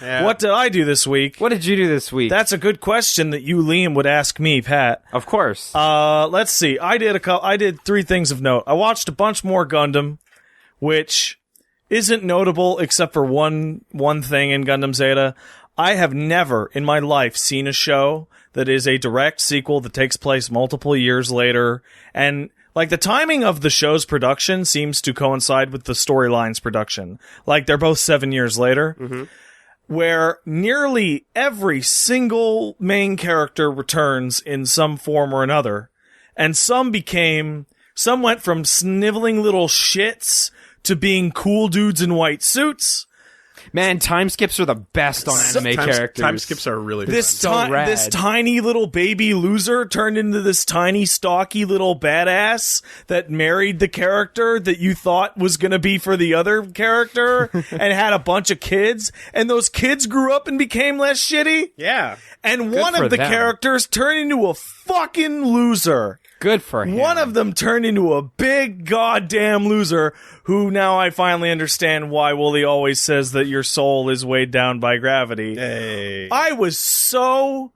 Yeah. What did I do this week? What did you do this week? That's a good question that you, Liam, would ask me, Pat. Of course. Let's see. I did 3 things of note. I watched a bunch more Gundam, which isn't notable except for one thing in Gundam Zeta. I have never in my life seen a show that is a direct sequel that takes place multiple years later, and like the timing of the show's production seems to coincide with the storyline's production. Like they're both 7 years later, where nearly every single main character returns in some form or another, and some went from sniveling little shits to being cool dudes in white suits. Man, time skips are the best on anime characters. Time skips are really fun. This rad. tiny little baby loser turned into this tiny, stocky little badass that married the character that you thought was going to be for the other character and had a bunch of kids. And those kids grew up and became less shitty. Yeah. And Good one for of the them. characters turned into a fucking loser. Good for him. One of them turned into a big goddamn loser who now I finally understand why Wooly always says that your soul is weighed down by gravity. Hey. I was so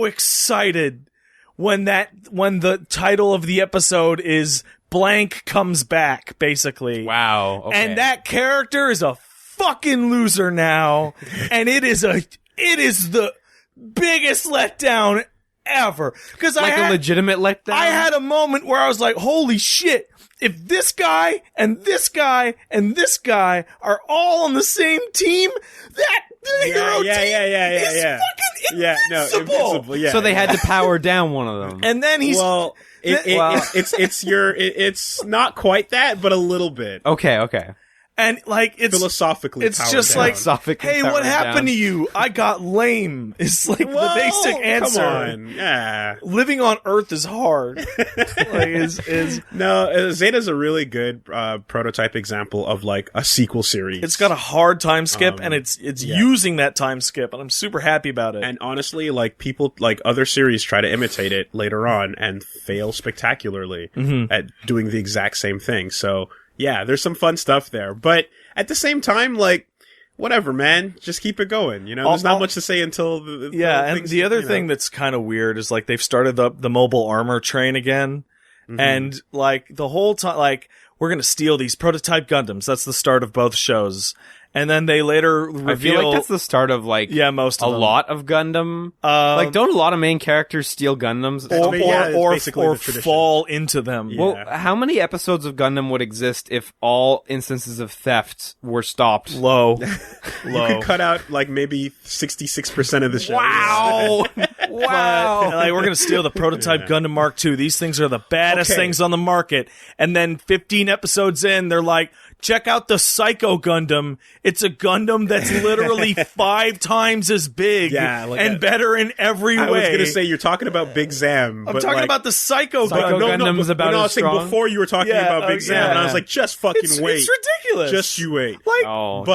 excited when the title of the episode is blank comes back, basically. Wow. Okay. And that character is a fucking loser now. And it is the biggest letdown ever. Because like a legitimate letdown? I had a moment where I was like, holy shit, if this guy and this guy and this guy are all on the same team, that hero team is fucking invincible. Yeah. So they had to power down one of them. And then he's... It's not quite that, but a little bit. Okay. And like it's philosophically, it's powered just down. like, Philosophically hey, what powered happened down. to you? I got lame. It's like the basic answer. Come on, yeah. Living on Earth is hard. No, Zeta's a really good prototype example of like a sequel series. It's got a hard time skip, and it's using that time skip, and I'm super happy about it. And honestly, like people, like other series try to imitate it later on and fail spectacularly at doing the exact same thing. So yeah, there's some fun stuff there, but at the same time, like, whatever, man, just keep it going. You know, there's not much to say until and the other thing that's kind of weird is like they've started the mobile armor train again, and like the whole time, like we're gonna steal these prototype Gundams. That's the start of both shows. And then they later reveal... I feel like that's the start of, like, most of a them. lot of Gundam. Like, don't a lot of main characters steal Gundams? Or fall into them. Yeah. Well, how many episodes of Gundam would exist if all instances of theft were stopped? Low. You could cut out, like, maybe 66% of the show. Wow! Wow! Like, we're gonna steal the prototype Gundam Mark II. These things are the baddest things on the market. And then 15 episodes in, they're like, check out the Psycho Gundam. It's a Gundam that's literally 5 times as big and better in every way. I was going to say, you're talking about Big Zam. I'm talking about the Psycho Gundam. Gundam's about I as was saying strong. before you were talking about Big Zam, and I was like, just fucking wait. It's ridiculous. Just you wait. Like,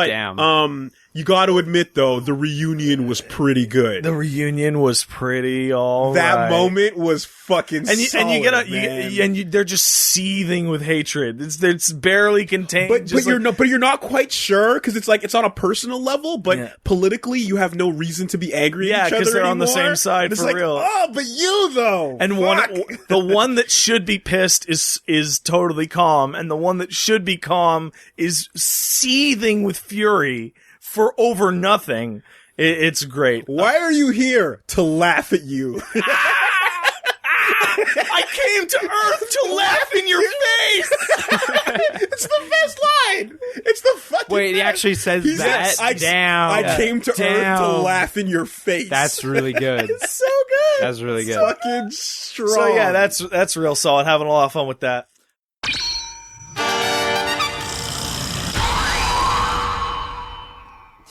damn. You got to admit, though, the reunion was pretty good. The reunion was pretty all that right. moment was fucking solid, they're just seething with hatred. It's barely contained. But you're not quite sure because it's like it's on a personal level, but politically you have no reason to be angry at each other because they're on the anymore. same side it's for like, real. Oh, but you though, and the one that should be pissed is totally calm, and the one that should be calm is seething with fury for over nothing. It's great. Why are you here? To laugh at you. I came to Earth to laugh in your face. It's the best line. It's the fucking Wait, he actually says that? I came to Earth to laugh in your face. That's really good. It's so good. That's really good. It's fucking strong. So yeah, that's real solid. Having a lot of fun with that.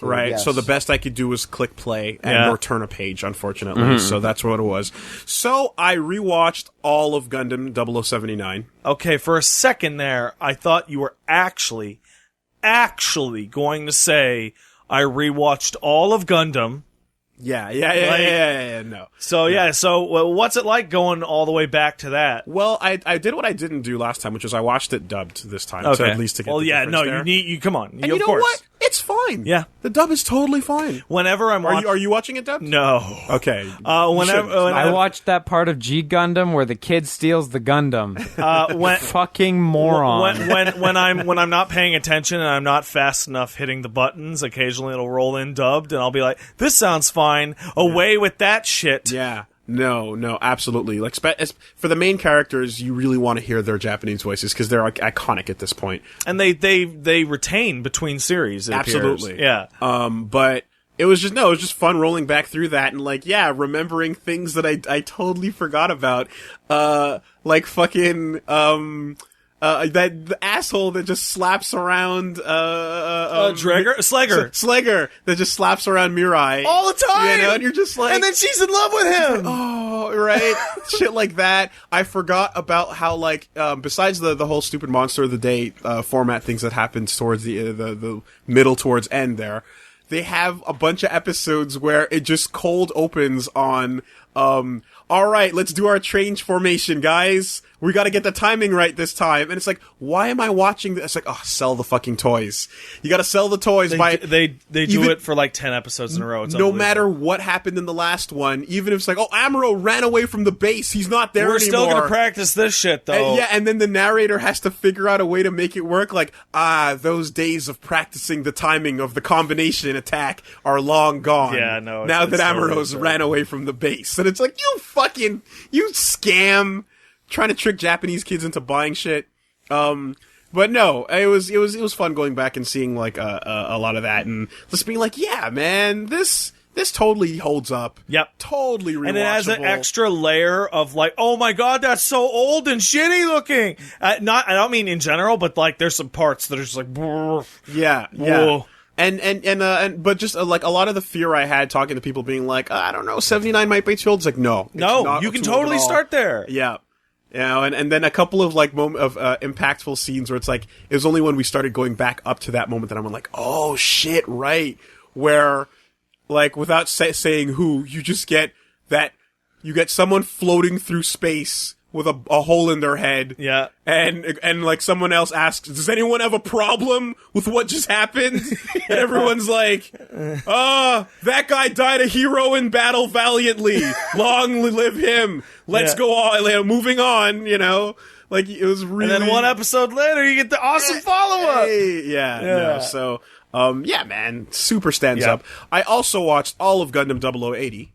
Right, yes. So the best I could do was click play and return a page, unfortunately. So that's what it was. So I rewatched all of Gundam 0079. Okay, for a second there, I thought you were actually going to say I rewatched all of Gundam. Yeah, no. So what's it like going all the way back to that? Well, I did what I didn't do last time, which was I watched it dubbed this time. Okay. So at least to get the difference there. You come on. And you know what? It's fine. Yeah. The dub is totally fine. Whenever I'm watching... Are you watching it dubbed? No. Okay. Whenever I watched that part of G Gundam where the kid steals the Gundam. Fucking moron. When I'm not paying attention and I'm not fast enough hitting the buttons, occasionally it'll roll in dubbed, and I'll be like, "This sounds fine. Away with that shit." Yeah. No, absolutely. Like, for the main characters, you really want to hear their Japanese voices because they're like iconic at this point. And they retain between series. It Absolutely. appears. Yeah. But it was just fun rolling back through that and like, yeah, remembering things that I totally forgot about. Like fucking, that the asshole that just slaps around Slegger that just slaps around Mirai all the time, you know, and you're just like, and then she's in love with him. Oh, right, shit like that. I forgot about how like besides the whole stupid monster of the day format things that happens towards the middle towards end there. They have a bunch of episodes where it just cold opens on all right, let's do our change formation, guys. We gotta get the timing right this time. And it's like, why am I watching this? It's like, oh, sell the fucking toys. You gotta sell the toys They do it for like 10 episodes in a row. It's no matter what happened in the last one, even if it's like, oh, Amuro ran away from the base. He's not there anymore. We're still gonna practice this shit, though. And then the narrator has to figure out a way to make it work. Like, those days of practicing the timing of the combination attack are long gone. Yeah, no. Now that Amuro's ran away from the base. And it's like, you scam. Trying to trick Japanese kids into buying shit. But no, it was fun going back and seeing like a lot of that and just being like, yeah, man, this totally holds up. Yep. Totally rewatchable. And it has an extra layer of like, oh my god, that's so old and shitty looking. I don't mean in general, but like there's some parts that are just like, brrr. Yeah. Whoa. But just like a lot of the fear I had talking to people being like, I don't know, 79 might be too old. It's like, no, you can totally start there. Yeah. You know, and then a couple of like impactful scenes where it's like, it was only when we started going back up to that moment that I'm like, oh shit, right. Where like without saying who, you just get someone floating through space with a hole in their head. Yeah. And like someone else asks, does anyone have a problem with what just happened? And everyone's like, that guy died a hero in battle valiantly. Long live him. Let's go on, moving on, you know? Like, it was really... And then one episode later, you get the awesome follow-up. No, so, yeah, man, super stands up. I also watched all of Gundam 0080.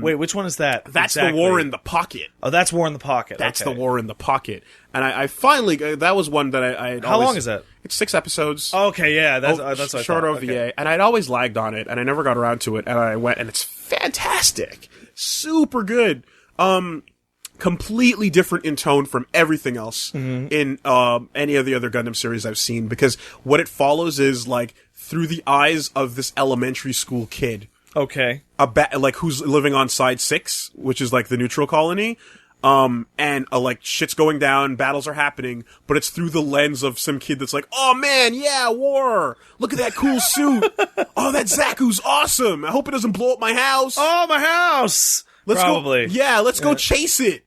Wait, which one is that? That's exactly. The War in the Pocket. Oh, that's War in the Pocket. That's the War in the Pocket. And I finally, that was one that I How long is that? It's 6 episodes. Okay, yeah, that's what I short thought. OVA. Okay. And I'd always lagged on it, and I never got around to it, and I went, and it's fantastic. Super good. Completely different in tone from everything else in any of the other Gundam series I've seen, because what it follows is, like, through the eyes of this elementary school kid. Okay. Like, who's living on Side 6, which is, like, the neutral colony. And, like, shit's going down, battles are happening, but it's through the lens of some kid that's like, oh man, yeah, war! Look at that cool suit! Oh, that Zaku's awesome! I hope it doesn't blow up my house! Oh, my house! Let's go chase it!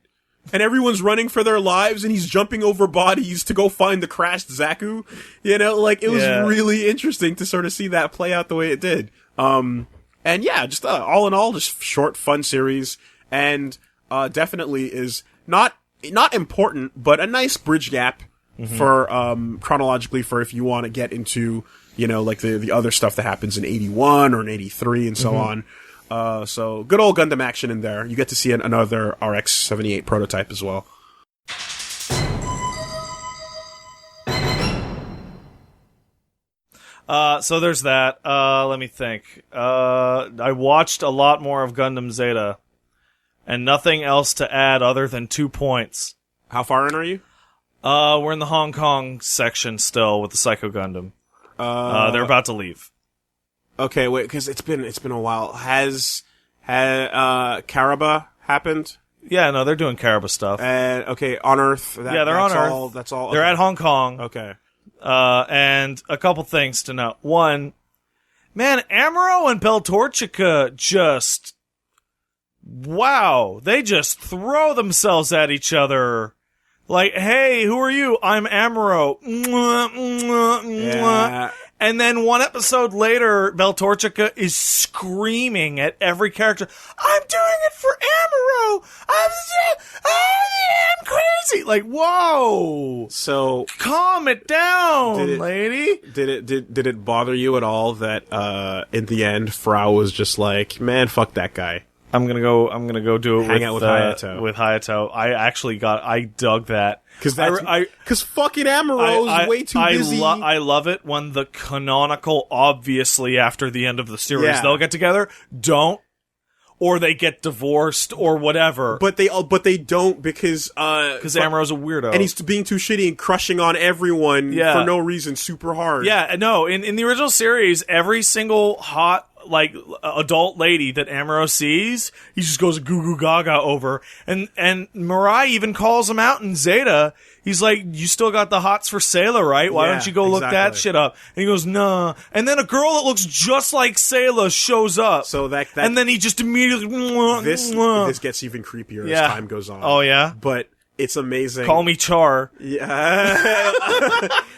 And everyone's running for their lives, and he's jumping over bodies to go find the crashed Zaku. You know, like, it was really interesting to sort of see that play out the way it did. And yeah, just all in all, just short, fun series, and definitely is not important, but a nice bridge gap for chronologically for if you want to get into, you know, like the other stuff that happens in 81 or in 83 and so on. So good old Gundam action in there. You get to see another RX-78 prototype as well. So there's that. Let me think. I watched a lot more of Gundam Zeta, and nothing else to add other than 2 points. How far in are you? We're in the Hong Kong section still with the Psycho Gundam. They're about to leave. Okay, wait, because it's been a while. Has Karaba happened? Yeah, no, they're doing Karaba stuff. Okay, on Earth. Yeah, they're on Earth. That's all. They're at Hong Kong. Okay. And a couple things to note. One, man, Amuro and Beltorchica just, wow, they just throw themselves at each other. Like, hey, who are you? I'm Amuro. Yeah. And then one episode later, Beltorchica is screaming at every character, I'm doing it for Amuro! I'm crazy! Like, whoa! So Calm it down, lady! Did it bother you at all that in the end Frau was just like, man, fuck that guy? I'm gonna go do it Hang out with Hayato. With Hayato. I dug that. Because fucking Amuro is way too busy. I love it when the canonical, obviously after the end of the series, they'll get together, or they get divorced, or whatever. But they don't because Amuro's a weirdo. And he's being too shitty and crushing on everyone for no reason super hard. Yeah, no, in the original series, every single hot, like, adult lady that Amuro sees, he just goes goo goo gaga over. And Mirai even calls him out in Zeta. He's like, you still got the hots for Sayla, right? Why don't you go look that shit up? And he goes, nah. And then a girl that looks just like Sayla shows up. So that and then he just immediately... This gets even creepier as time goes on. Oh, yeah? But it's amazing. Call me Char. Yeah.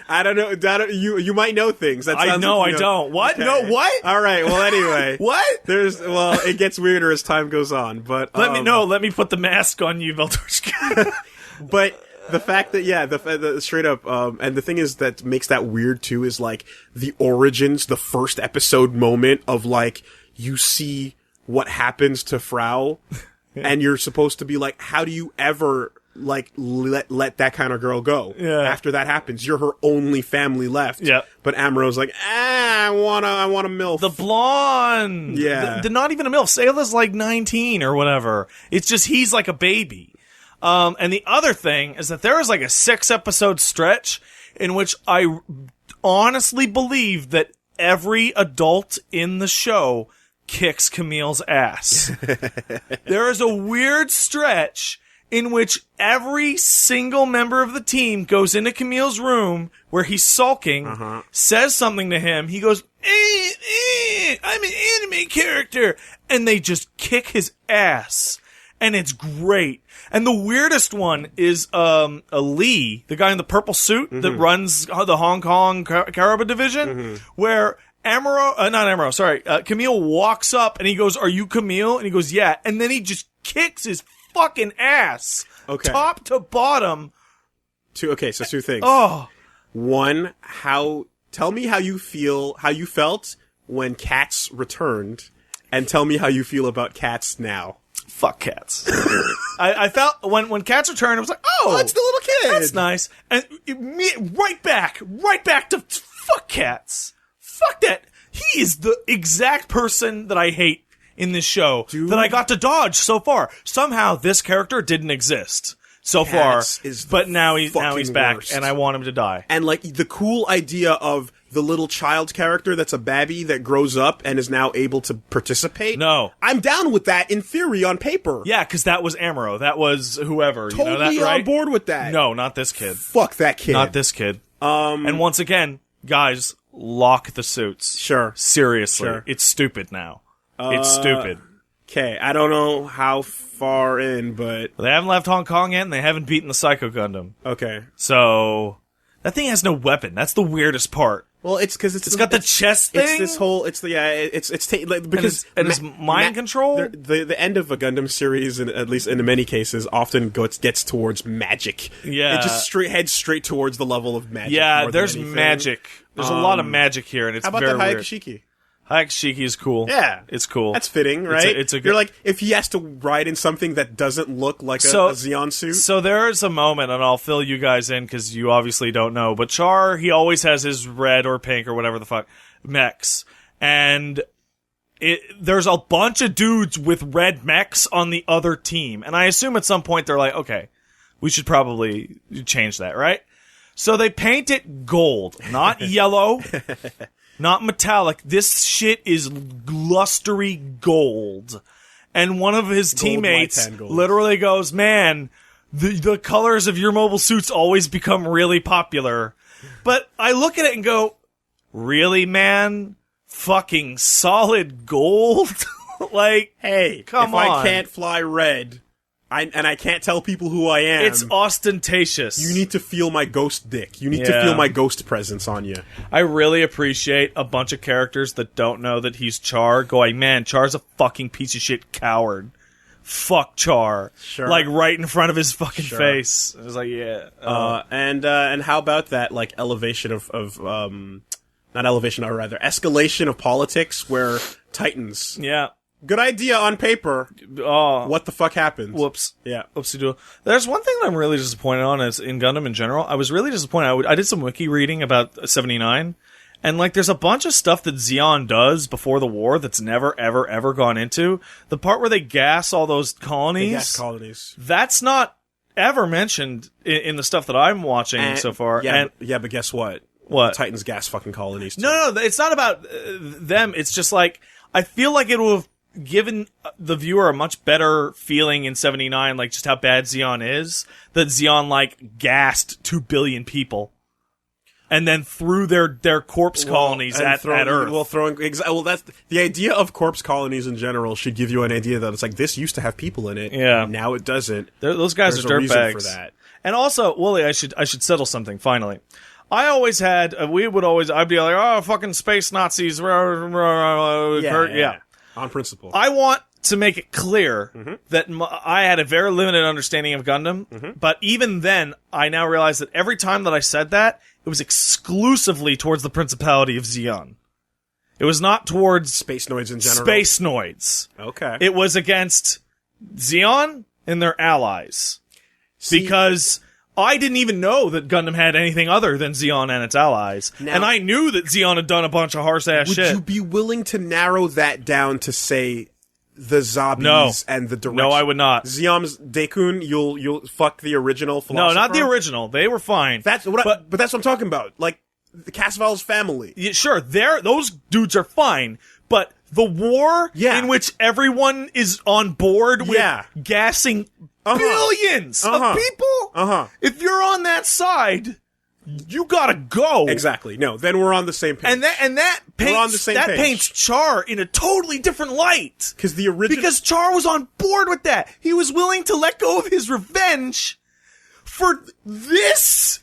I don't know. You might know things. I know, I don't. What? Okay. No, what? All right. Well, anyway. What? It gets weirder as time goes on. But let me put the mask on you, Beltorchka. But the fact that the straight up, and the thing is that makes that weird too is like the origins, the first episode moment of like you see what happens to Frau, and you're supposed to be like, how do you ever like let that kind of girl go? Yeah. After that happens, you're her only family left. Yeah. But Amuro's like, I want a MILF. The blonde. Yeah. The not even a MILF. Sayla's like 19 or whatever. It's just he's like a baby. And the other thing is that there is like a 6-episode stretch in which I honestly believe that every adult in the show kicks Camille's ass. There is a weird stretch in which every single member of the team goes into Camille's room where he's sulking, says something to him, he goes, I'm an anime character, and they just kick his ass. And it's great. And the weirdest one is Lee, the guy in the purple suit that runs the Hong Kong Caraba division, where Camille walks up and he goes, are you Camille? And he goes, yeah. And then he just kicks his fucking ass. Okay. Top to bottom. So two things. Oh. One, tell me how you felt when Cats returned, and tell me how you feel about Cats now. Fuck Cats. I felt when Cats returned, I was like, oh, it's the little kid. That's nice. And right back to fuck Cats. Fuck that. He is the exact person that I hate in this show that I got to dodge so far. Somehow this character didn't exist so Cats far, is but now he's back, worst. and I want him to die. And like the cool idea of the little child character that's a babby that grows up and is now able to participate. No. I'm down with that in theory on paper. Yeah, because that was Amuro. That was whoever. Totally you know that, right? on board with that. No, not this kid. Fuck that kid. Not this kid. And once again, guys, lock the suits. Sure. Seriously. Sure. It's stupid now. It's stupid. Okay, I don't know how far in, but... They haven't left Hong Kong yet, and they haven't beaten the Psycho Gundam. Okay. So, that thing has no weapon. That's the weirdest part. Well, it's because it's got the chest thing. It's this whole. It's because and it's mind control. The end of a Gundam series, at least in many cases, often gets towards magic. Yeah, it just heads straight towards the level of magic. Yeah, there's magic. There's a lot of magic here, and it's how about very that weird. Hayashiki? Hayashiki is cool. Yeah, it's cool. That's fitting, right? It's a good... You're like, if he has to ride in something that doesn't look like a Xeon suit. So there's a moment, and I'll fill you guys in because you obviously don't know, but Char, he always has his red or pink or whatever the fuck mechs, and there's a bunch of dudes with red mechs on the other team, and I assume at some point they're like, okay, we should probably change that, right? So they paint it gold, not yellow. Not metallic. This shit is lustery gold. And one of his teammates literally goes, man, the colors of your mobile suits always become really popular. But I look at it and go, really, man? Fucking solid gold? Like, hey, come if on. I can't fly red, I can't tell people who I am. It's ostentatious. You need to feel my ghost dick. You need to feel my ghost presence on you. I really appreciate a bunch of characters that don't know that he's Char going, man, Char's a fucking piece of shit coward. Fuck Char. Sure. Like, right in front of his fucking face. I was like, yeah. And how about that, like, elevation of not elevation, or rather, escalation of politics where Titans. Yeah. Good idea on paper. Oh. What the fuck happens? Whoops. Yeah. Oopsie doodle. There's one thing that I'm really disappointed on is in Gundam in general. I was really disappointed. I did some wiki reading about 79, and like there's a bunch of stuff that Zeon does before the war that's never, ever, ever gone into. The part where they gas all those colonies. The gas colonies. That's not ever mentioned in the stuff that I'm watching so far. Yeah, but guess what? What? The Titans gas fucking colonies too. No, it's not about them. It's just like, I feel like it would have given the viewer a much better feeling in 79, like just how bad Zeon is, that Zeon like gassed 2 billion people and then threw their corpse colonies at Earth. Well, that's the idea of corpse colonies in general should give you an idea that it's like this used to have people in it. Yeah. Now it doesn't. Those guys There's are a reason dirtbags. for that. And also, Wooly, I should settle something finally. I always had, I'd be like, oh, fucking space Nazis. Yeah. On principle. I want to make it clear that I had a very limited understanding of Gundam, but even then, I now realize that every time that I said that, it was exclusively towards the Principality of Zeon. It was not towards Space Noids in general. Space Noids. Okay. It was against Zeon and their allies. Because I didn't even know that Gundam had anything other than Zeon and its allies. Now, and I knew that Zeon had done a bunch of harsh-ass shit. Would you be willing to narrow that down to, say, the Zombies and the direction? No, I would not. Zeon's Daikun, you'll fuck the original philosopher? No, not the original. They were fine. That's what but that's what I'm talking about. Like, the Casval's family. Yeah, sure, those dudes are fine, but the war in which everyone is on board with gassing billions of people, if you're on that side, you gotta go. Exactly. No, then we're on the same page. And that paints Char in a totally different light. Because Char was on board with that. He was willing to let go of his revenge for this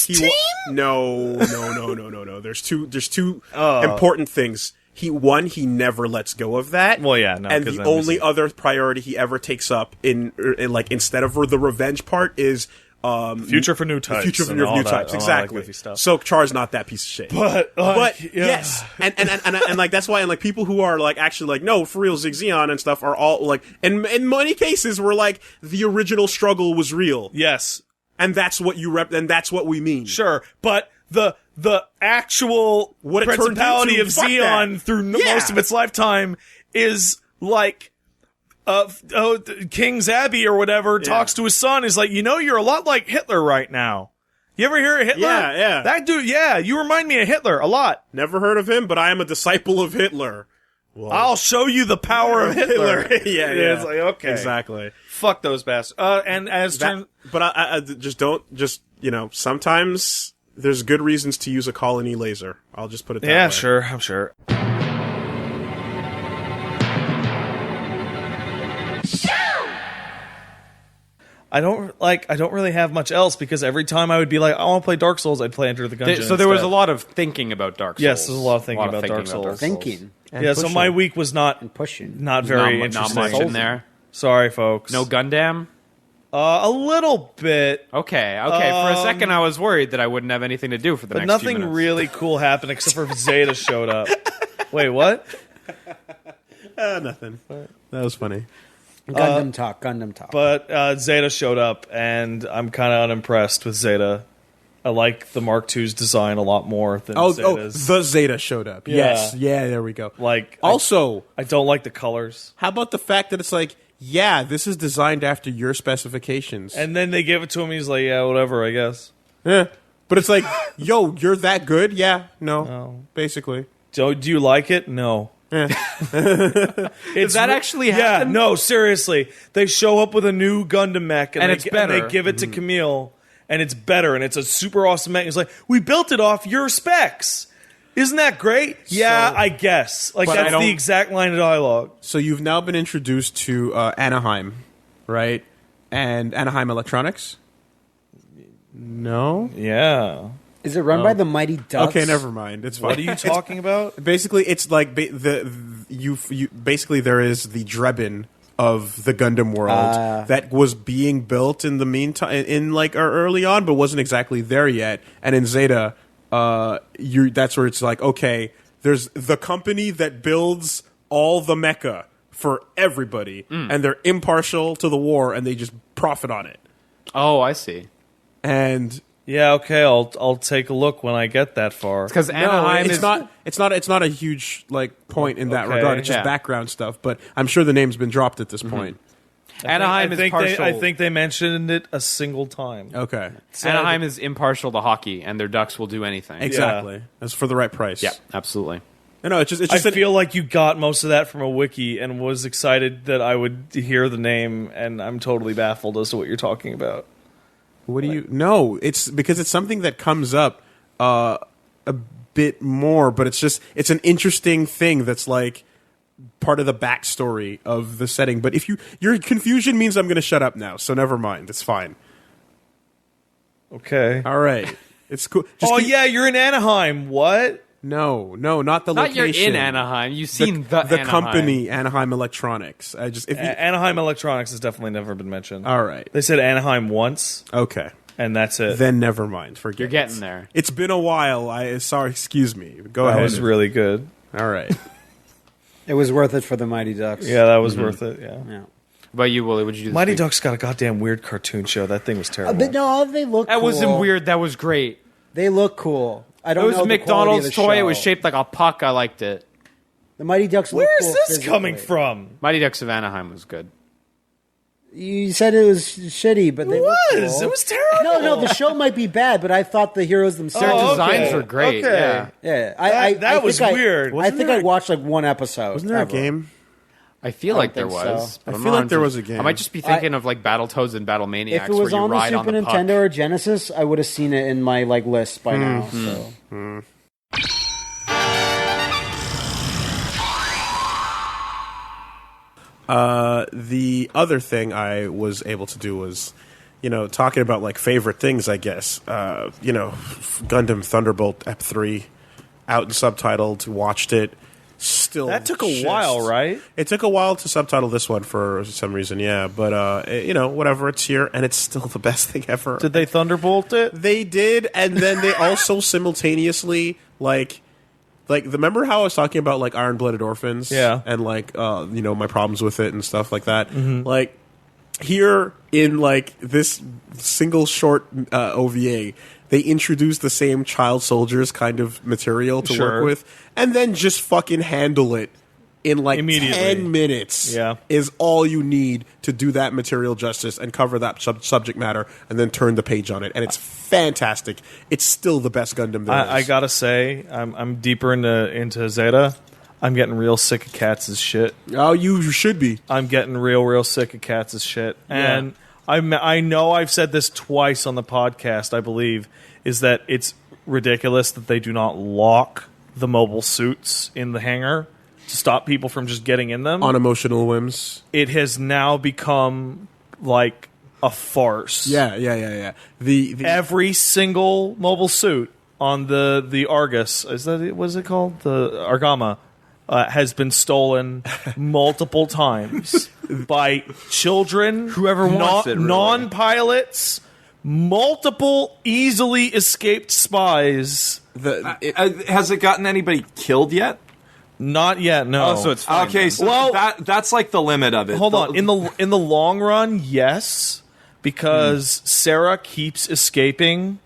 team? No. There's two important things. He never lets go of that. Well, yeah, no. And the only other priority he ever takes up in like instead of the revenge part is future for new types. Future for new types, exactly. So Char's not that piece of shit. But yes, and like that's why, and like people who are like actually like no for real Zeon and stuff are all like, and in many cases we're like the original struggle was real. Yes, and that's what you and that's what we mean. Sure, but the actual Principality of Zeon through most of its lifetime is like King Zabi or whatever talks to his son, is like, you're a lot like Hitler right now. You ever hear of Hitler? Yeah. That dude, you remind me of Hitler a lot. Never heard of him, but I am a disciple of Hitler. Well, I'll show you the power of Hitler. Yeah. It's like, okay. Exactly. Fuck those bastards. But I just sometimes there's good reasons to use a colony laser. I'll just put it that way. Yeah, sure. I'm sure. I don't really have much else, because every time I would be like, I want to play Dark Souls, I'd play Enter the Gungeon. So there was a lot of thinking about Dark Souls. Yes, there's a lot of thinking about Dark Souls. Thinking. Yeah, so my week was not very interesting. Not much in there. Sorry, folks. No Gundam? A little bit. Okay. For a second, I was worried that I wouldn't have anything to do for the next few minutes. But nothing really cool happened except for Zeta showed up. Wait, what? Nothing. That was funny. Gundam talk. But Zeta showed up, and I'm kind of unimpressed with Zeta. I like the Mark II's design a lot more than Zeta's. The Zeta showed up. Yeah. Yes. Yeah, there we go. Like, also, I don't like the colors. How about the fact that it's like, yeah, this is designed after your specifications. And then they give it to him, he's like, yeah, whatever, I guess. Yeah. But it's like, yo, you're that good? Yeah. No. Basically. Do you like it? No. Does that actually happen? Yeah, no, seriously. They show up with a new Gundam mech, and it's better. And they give it to Camille, and it's better, and it's a super awesome mech. It's like, we built it off your specs. Isn't that great? Yeah, I guess. Like, that's the exact line of dialogue. So you've now been introduced to Anaheim. right? And Anaheim Electronics. No. Yeah. Is it run by the Mighty Ducks? Okay, never mind. It's fine. What are you talking about? Basically, it's like basically there is the Drebin of the Gundam world that was being built in the meantime, early on, but wasn't exactly there yet. And in Zeta, that's where it's like, okay, there's the company that builds all the mecha for everybody, and they're impartial to the war, and they just profit on it. Oh, I see. And Yeah, okay, I'll take a look when I get that far. Because Anaheim it's is not. It's not a huge point in that Okay. regard. It's just Yeah. background stuff. But I'm sure the name's been dropped at this point. Anaheim is partial. I think they mentioned it a single time. Okay, Anaheim is impartial to hockey, and their Ducks will do anything. exactly. That's for the right price. Yeah, absolutely. No, it's just. I feel like you got most of that from a wiki and was excited that I would hear the name, and I'm totally baffled as to what you're talking about. What do you? No, it's because it's something that comes up a bit more, but it's an interesting thing that's like part of the backstory of the setting. But if your confusion means I'm going to shut up now, so never mind. It's fine. Okay. All right, it's cool. Just Yeah, you're in Anaheim. What? No, not the Not location. you're in Anaheim. You've seen the the Anaheim. company Anaheim Electronics. Anaheim Electronics has definitely never been mentioned. All right, They said Anaheim once, okay. and that's it. Then never mind. Forget. You're it. getting there. It's been a while. Sorry. Excuse me. Go that ahead. was really good. All right. It was worth it for the Mighty Ducks. Yeah, that was worth it. Yeah. Yeah. But you, Willie, would you do this Mighty week? Ducks got a goddamn weird cartoon show. That thing was terrible. But no, they look That cool. wasn't weird. That was great. They look cool. I It don't was know a the quality of McDonald's the toy. It was show. shaped like a puck. I liked it. The Mighty Ducks look Where cool is this physically. coming from? Mighty Ducks of Anaheim was good. You said it was shitty, but they It look was. cool. It was terrible. No, the show might be bad, but I thought the heroes themselves. Their Oh, designs okay. were great. Okay. Yeah. Yeah, That I was think weird. I Wasn't think there I a- watched like one episode. Wasn't there ever. a game? I feel I like don't there think was. so. but I I'm feel not like there 100%. was a game. I might just be thinking of like Battletoads and Battlemaniacs If it was where you on the ride on Super the puck. Nintendo or Genesis, I would have seen it in my like list by now. So The other thing I was able to do was, talking about like favorite things. I guess, Gundam Thunderbolt Ep 3, out and subtitled. Watched it. Still, That took a just- while, right? It took a while to subtitle this one for some reason. Yeah, but whatever. It's here, and it's still the best thing ever. Did they thunderbolt it? They did, and then they also simultaneously remember how I was talking about like Iron Blooded Orphans, Yeah. and my problems with it and stuff like that. Like here in like this single short OVA, they introduced the same child soldiers kind of material to Sure. work with, and then just fucking handle it in like Immediately. 10 minutes. Yeah. Is all you need to do that material justice and cover that subject matter, and then turn the page on it, and it's fantastic. It's still the best Gundam there I is. gotta say, I'm deeper into Zeta. I'm getting real sick of Cats' shit. Oh, you should be. I'm getting real sick of Cats' shit. And I know I've said this twice on the podcast, I believe, is that it's ridiculous that they do not lock the mobile suits in the hangar to stop people from just getting in them. On emotional whims. It has now become like a farce. Yeah. The Every single mobile suit on the Argus, what is it called? The Argama, has been stolen multiple times by children, Whoever wants it, really. non-pilots, multiple easily escaped spies. Has it gotten anybody killed yet? Not yet, no. Oh, so it's fine. Okay, then. so Well- that's like the limit of it. Hold on. In the long run, yes, because Sarah keeps escaping,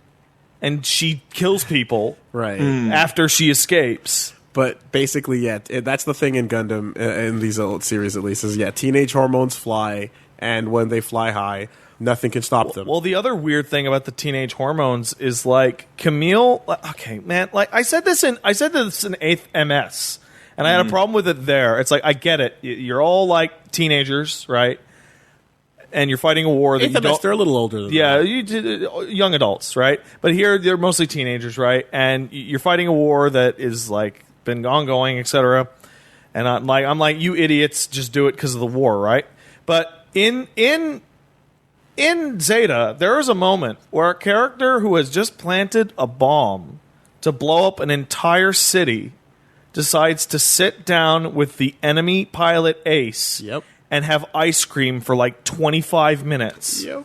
and she kills people right. after she escapes. But basically, that's the thing in Gundam, in these old series at least, is teenage hormones fly, and when they fly high, nothing can stop them. Well, the other weird thing about the teenage hormones is like Camille. Okay, man. Like I said this in 8th MS, and I had a problem with it there. It's like I get it. You're all like teenagers, right? And you're fighting a war that you don't. They're a little older than Yeah, that. young adults, right? But here they're mostly teenagers, right? And you're fighting a war that is like been ongoing, etc. And I'm like, you idiots, just do it because of the war, right? But In Zeta, there is a moment where a character who has just planted a bomb to blow up an entire city decides to sit down with the enemy pilot Ace Yep. and have ice cream for like 25 minutes. Yep.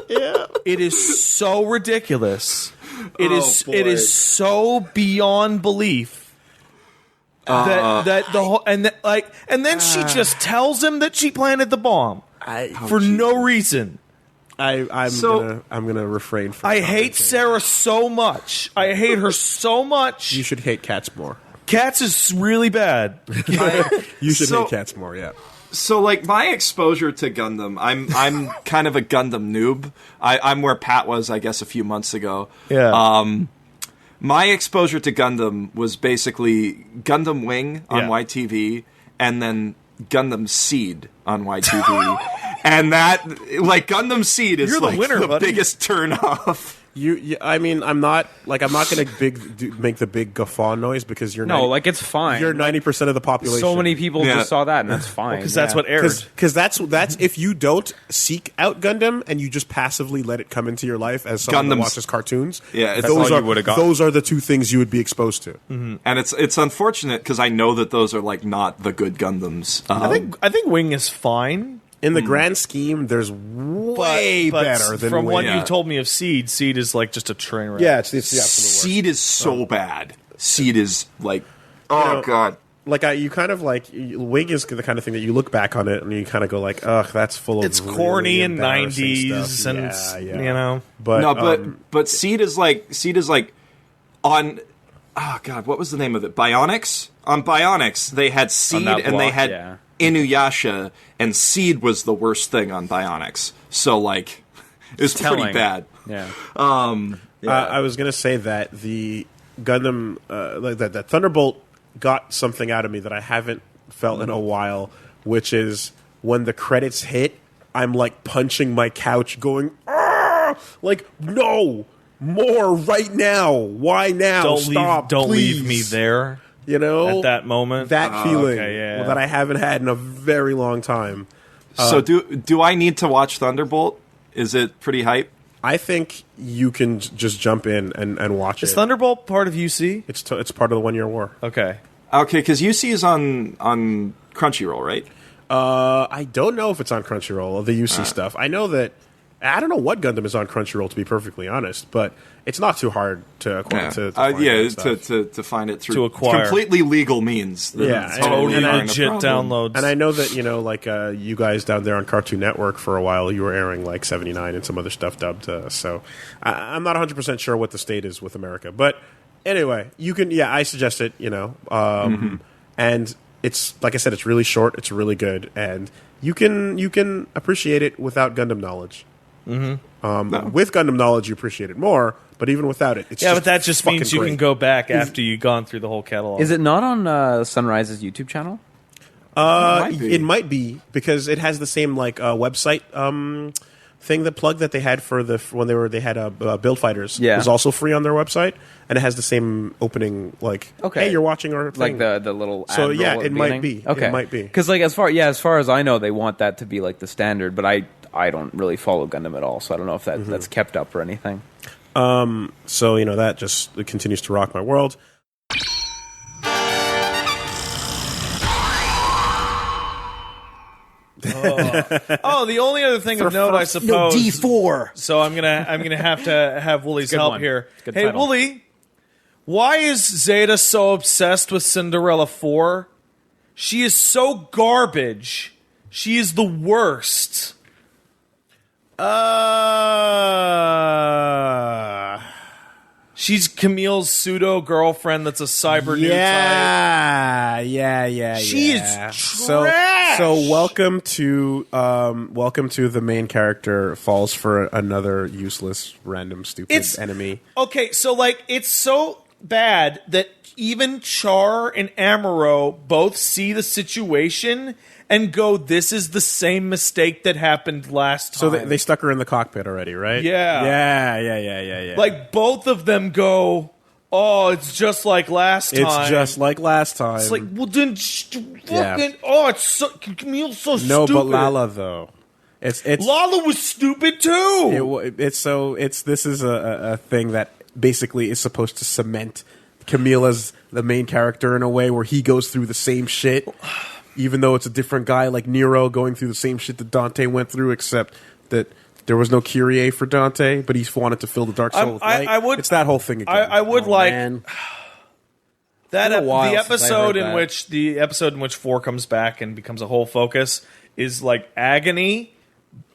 Yeah. It is so ridiculous. It boy. is so beyond belief that the whole and then she just tells him that she planted the bomb for no reason. I'm gonna refrain from. I hate Sarah so much. I hate her so much. You should hate cats more. Cats is really bad. You should So- hate cats more. Yeah. So, like, my exposure to Gundam, I'm kind of a Gundam noob. I'm where Pat was, I guess, a few months ago. Yeah. My exposure to Gundam was basically Gundam Wing on Yeah. YTV, and then Gundam Seed on YTV. And that, like, Gundam Seed is You're the like winner, the buddy. biggest turn off. I mean, I'm not gonna make the big guffaw noise because you're No, like it's fine. you're 90% of the population. So many people Yeah. just saw that, and that's fine. Because that's what aired. Because that's if you don't seek out Gundam and you just passively let it come into your life as someone that Gundam's- watches cartoons. Yeah, it's those all are you would've got. those are the two things you would be exposed to. And it's unfortunate because I know that those are, like, not the good Gundams. I think Wing is fine. In the grand scheme, there's way but better than from what Wing. you told me of Seed. Seed is like just a train wreck. Yeah, it's the absolute worst. Seed is so bad. Seed is, like, oh, God. Like you kind of like Wing is the kind of thing that you look back on it and you kind of go like, ugh, that's full of It's really corny and embarrassing 90s stuff. and Yeah. you know. But No, but Seed is like on. Oh God, what was the name of it? Bionics. On Bionics, they had Seed that and they block, had yeah. Inuyasha, and Seed was the worst thing on Bionics. So like, it was pretty telling. bad. Yeah. I was gonna say that the Gundam, like that Thunderbolt, got something out of me that I haven't felt in a while, which is when the credits hit, I'm like punching my couch, going, "Ah!" Like, no, more right now. Why now? Stop! Don't please. leave me there You know, at that moment. that feeling okay, yeah. that I haven't had in a very long time. So do I need to watch Thunderbolt? Is it pretty hype? I think you can just jump in and watch Is it. Thunderbolt part of UC? It's part of the 1 year war. Okay. Okay, because UC is on Crunchyroll, right? I don't know if it's on Crunchyroll, the UC stuff. I know that I don't know what Gundam is on Crunchyroll, to be perfectly honest, but it's not too hard to acquire. To find that stuff. To find it through To acquire. completely legal means. Yeah, It's and- Totally and I- legit downloads. And I know that like you guys down there on Cartoon Network for a while, you were airing like 79 and some other stuff dubbed. So I'm not 100% sure what the state is with America, but anyway, you can. Yeah, I suggest it. And it's like I said, it's really short, it's really good, and you can appreciate it without Gundam knowledge. With Gundam knowledge, you appreciate it more, but even without it, it's yeah, but that just means fucking you can great. go back after you've gone through the whole catalog. Is it not on Sunrise's YouTube channel? It might be because it has the same like website thing, the plug that they had for when they had Build Fighters. Yeah. was also free on their website, and it has the same opening. Like, Okay. hey, you're watching our thing. Like the little So, ad yeah, roll at it the might beginning? be. Okay. It might be. Because like as far as I know, they want that to be like the standard, but I don't really follow Gundam at all, so I don't know if that's kept up or anything. So that just it continues to rock my world. Oh, the only other thing of note, I suppose. D4. So I'm gonna have to have Woolie's Good help one. here. Good Hey, title. Woolie, why is Zeta so obsessed with Cinderella 4? She is so garbage. She is the worst. She's Camille's pseudo girlfriend. That's a cyber new type. Yeah. She is trash. So welcome to the main character falls for another useless, random, stupid enemy. Okay, so like it's so bad that even Char and Amuro both see the situation and go, "This is the same mistake that happened last time." So they stuck her in the cockpit already, right? Yeah. Yeah. like both of them go, oh, it's just like last time. It's just like last time. It's like, well, then fucking, it's so, Camille's so stupid. No, but Lala, though. It's Lala was stupid, too. This is a thing that basically is supposed to cement Camille as the main character in a way where he goes through the same shit, even though it's a different guy like Nero going through the same shit that Dante went through, except that there was no Kyrie for Dante, but he wanted to fill the dark soul with light. It's that whole thing again. I would Man. that It's been a while the since I episode heard in which 4 comes back and becomes a whole focus is like agony,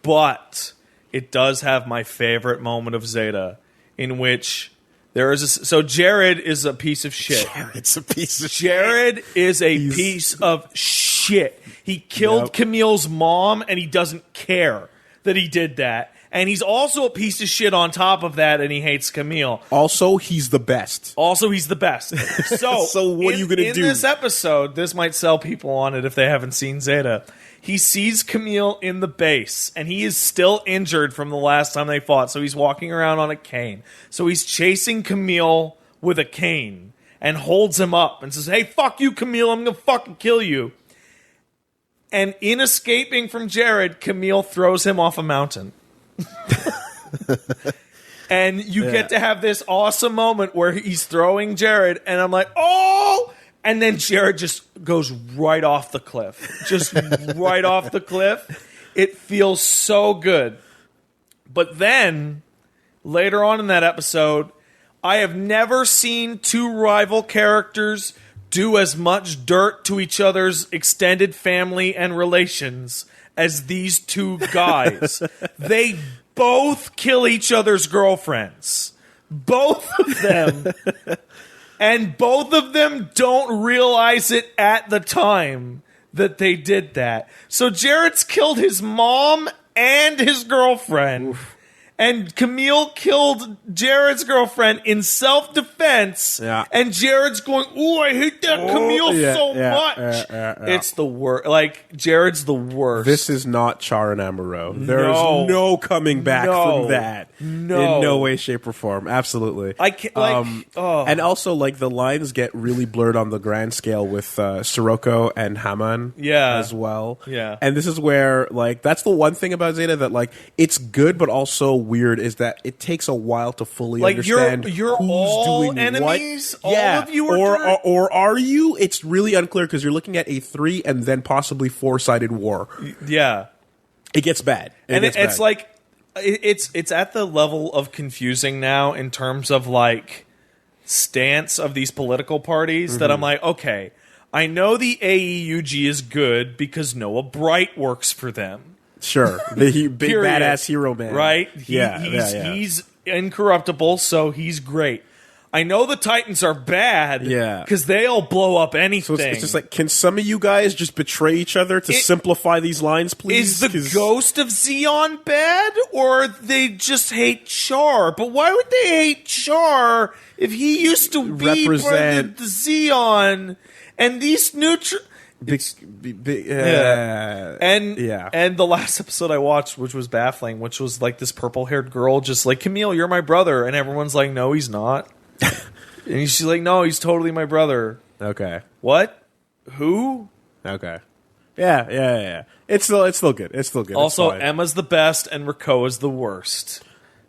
but it does have my favorite moment of Zeta, in which there is so Jared is a piece of shit. Jared's a piece of Jared is a piece of shit. He killed Camille's mom, and he doesn't care that he did that. And he's also a piece of shit on top of that, and he hates Camille. Also, he's the best. So, So what are you going to do? In this episode, this might sell people on it if they haven't seen Zeta. He sees Camille in the base, and he is still injured from the last time they fought, so he's walking around on a cane. So he's chasing Camille with a cane and holds him up and says, hey, fuck you, Camille, I'm going to fucking kill you. And in escaping from Jared, Camille throws him off a mountain. And you get to have this awesome moment where he's throwing Jared, and I'm like, oh! And then Jared just goes right off the cliff. Just right off the cliff. It feels so good. But then, later on in that episode, I have never seen two rival characters do as much dirt to each other's extended family and relations as these two guys. They both kill each other's girlfriends. Both of them. And both of them don't realize it at the time that they did that. So Jared's killed his mom and his girlfriend. Oof. And Camille killed Jared's girlfriend in self-defense. Yeah. And Jared's going, ooh, I hate that Camille so much. It's the worst. Like, Jared's the worst. This is not Char and Amuro. There is no coming back from that. No. In no way, shape, or form. Absolutely. I can't, And also, like, the lines get really blurred on the grand scale with Sirocco and Haman as well. Yeah. And this is where, like, that's the one thing about Zeta that, like, it's good, but also weird is that it takes a while to fully understand you're who's all doing enemies. What. All of you are or are you? It's really unclear because you're looking at a 3 and then possibly 4-sided war. Yeah, it gets bad, it's like it's at the level of confusing now in terms of like stance of these political parties that I'm like, okay, I know the AEUG is good because Noah Bright works for them. Sure, the big badass hero man, right? He's incorruptible, so he's great. I know the Titans are bad, because they'll blow up anything. So it's just like, can some of you guys just betray each other to simplify these lines, please? Is the ghost of Xeon bad, or they just hate Char? But why would they hate Char if he used to be the Xeon and these neutral? And the last episode I watched, which was baffling, which was like this purple-haired girl just like, Camille, you're my brother, and everyone's like, no, he's not. And she's like, no, he's totally my brother. Okay. What? Who? Okay. Yeah. It's still good. Also, Emma's the best and Rakoa's the worst.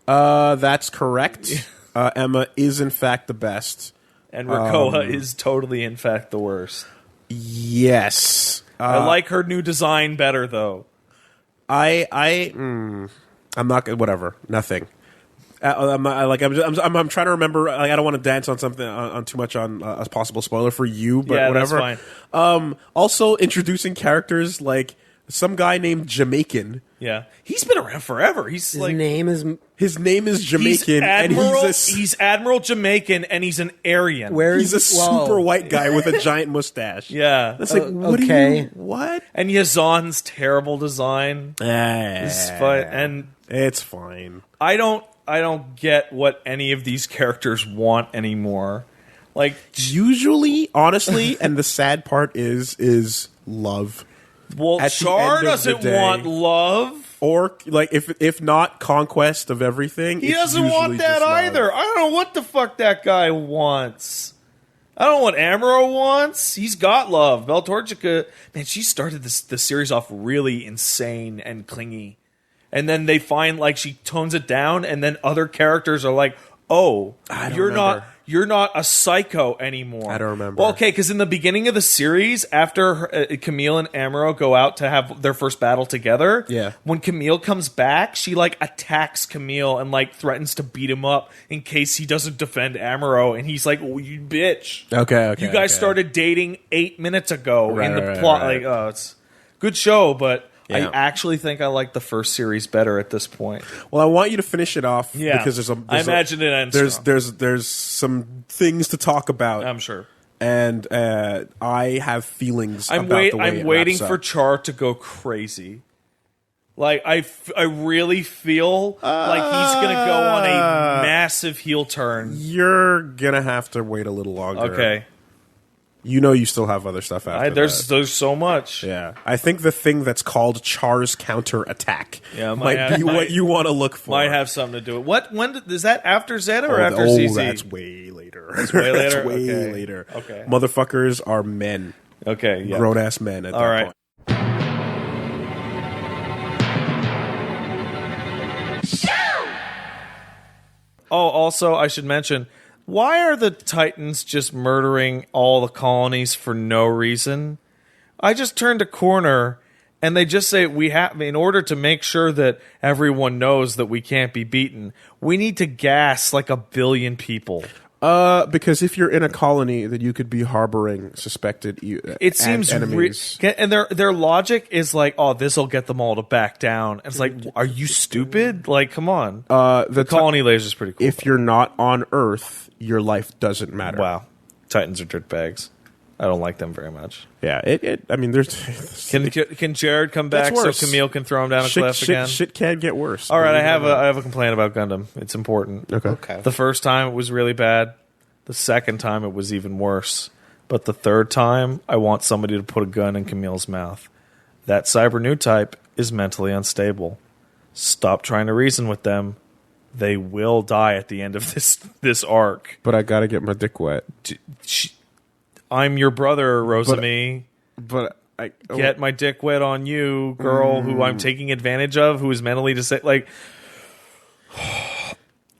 That's correct. Emma is in fact the best, and Rakoa is totally in fact the worst. Yes. I like her new design better, though. I'm not whatever. Nothing. I'm trying to remember. Like, I don't want to dance on something on too much on a possible spoiler for you, but whatever. That's fine. Also introducing characters like some guy named Jamaican. Yeah, he's been around forever. His name is Jamaican, and he's Admiral Jamaican, and he's an Aryan. He's a super white guy with a giant mustache. Yeah, that's like what? And Yazan's terrible design. And it's fine. I don't get what any of these characters want anymore. Like, usually, honestly, and the sad part is love. Well, Char doesn't want love. Or like if not conquest of everything, He it's doesn't want usually that just love. either. I don't know what the fuck that guy wants. I don't know what Amuro wants. He's got love. Beltorchica, man, she started the series off really insane and clingy. And then they find like she tones it down, and then other characters are like, "Oh, you're not a psycho anymore." I don't remember. Well, okay, because in the beginning of the series, after Camille and Amuro go out to have their first battle together, when Camille comes back, she like attacks Camille and like threatens to beat him up in case he doesn't defend Amuro, and he's like, "Oh, you bitch! Okay, You guys started dating 8 minutes ago in the plot." Right. Like, oh, it's a good show, but. Yeah. I actually think I like the first series better at this point. Well, I want you to finish it off because I imagine it ends strong. there's some things to talk about. I'm sure. And I have feelings. I'm waiting for Char to go crazy. Like I really feel like he's gonna go on a massive heel turn. You're gonna have to wait a little longer. Okay. You know you still have other stuff after there's so much. Yeah. I think the thing that's called Char's counterattack might be what you want to look for. Might have something to do with it. When is that after Zeta or after ZZ? That's way later. That's way later? That's way Okay. later. Okay. Motherfuckers are men. Okay, yeah. Grown-ass men at that point. Oh, also, I should mention, why are the Titans just murdering all the colonies for no reason? I just turned a corner, and they just say, in order to make sure that everyone knows that we can't be beaten, we need to gas like 1 billion people. Because if you're in a colony, then you could be harboring suspected It seems enemies. And their logic is like, oh, this will get them all to back down. It's like, are you stupid? Like, come on. The colony laser's pretty cool. If you're not on Earth, your life doesn't matter. Wow, Titans are dirtbags. I don't like them very much. Yeah, I mean, there's Can Jared come back so Camille can throw him down a cliff again? Shit can get worse. All right, I have a complaint about Gundam. It's important. Okay. The first time it was really bad. The second time it was even worse. But the third time, I want somebody to put a gun in Camille's mouth. That cyber new type is mentally unstable. Stop trying to reason with them. They will die at the end of this arc. But I gotta get my dick wet. I'm your brother, Rosami. But I Get my dick wet on you, girl, who I'm taking advantage of, who is mentally disabled. Like,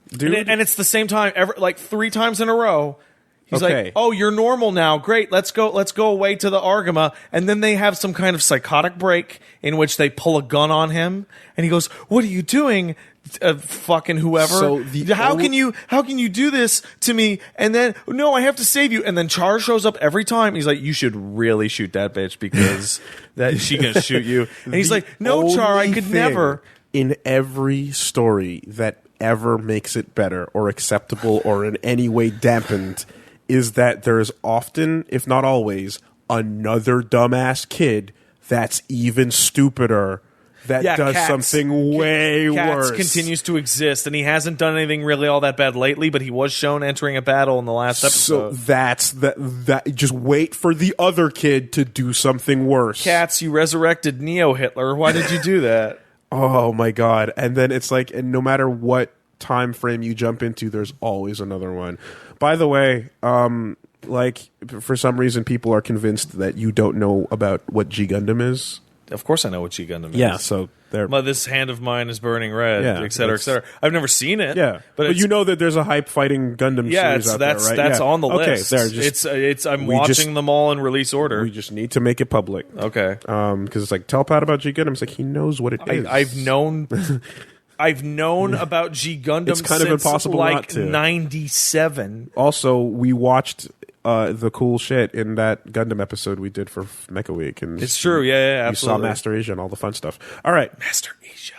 dude, and it's the same time, like 3 times in a row. He's Okay. like, "Oh, you're normal now. Great. Let's go away to the Argama." And then they have some kind of psychotic break in which they pull a gun on him, and he goes, "What are you doing, fucking whoever? So how can you do this to me?" And then, "No, I have to save you." And then Char shows up every time. He's like, "You should really shoot that bitch because that she gonna shoot you." And he's like, "No, Char, I could never." In every story that ever makes it better or acceptable or in any way dampened is that there's often, if not always, another dumbass kid that's even stupider that does something way Cats worse. continues to exist, and he hasn't done anything really all that bad lately, but he was shown entering a battle in the last So episode. that's that. Just wait for the other kid to do something worse. Cats, you resurrected Neo-Hitler. Why did you do that? Oh my god! And then it's like, and no matter what time frame you jump into, there's always another one. By the way, like for some reason, people are convinced that you don't know about what G Gundam is. Of course I know what G Gundam is. Yeah, so they're This hand of mine is burning red, Yeah, et cetera, et cetera. I've never seen it. yeah, but you know that there's a hype fighting Gundam series out there, right? that's Yeah. on the okay, list. There, just, I'm we watching just- them all in release order. we just need to make it public. Okay. Because it's like, tell Pat about G Gundam. It's like, he knows what it is. I've known about G Gundam It's kind of since impossible like not to. 97. Also, we watched the cool shit in that Gundam episode we did for Mecha Week, and It's true, yeah, you absolutely. saw Master Asia and all the fun stuff. All right, Master Asia.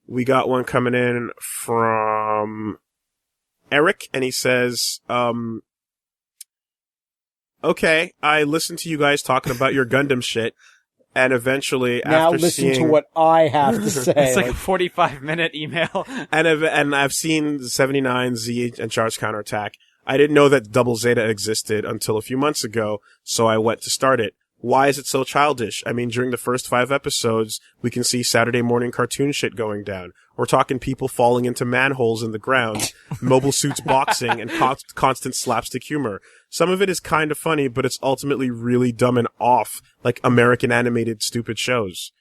we got one coming in from Eric, and he says, okay, I listened to you guys talking about your Gundam shit, and eventually, Now after listen seeing, to what I have to say. It's like a 45-minute email. and I've seen 79 Z and Char's counterattack. I didn't know that Double Zeta existed until a few months ago, so I went to start it. Why is it so childish? I mean, during the first 5 episodes, we can see Saturday morning cartoon shit going down. We're talking people falling into manholes in the ground, mobile suits boxing, and constant slapstick humor. Some of it is kind of funny, but it's ultimately really dumb and off, like American animated stupid shows.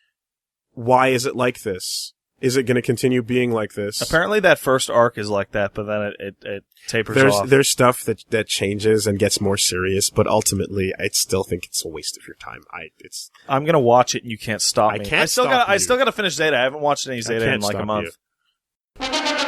Why is it like this? Is it going to continue being like this? Apparently that first arc is like that, but then it tapers off. There's stuff that changes and gets more serious, but ultimately, I still think it's a waste of your time. I'm going to watch it and you can't stop me. I still got to finish Zeta. I haven't watched any Zeta in like a month. You.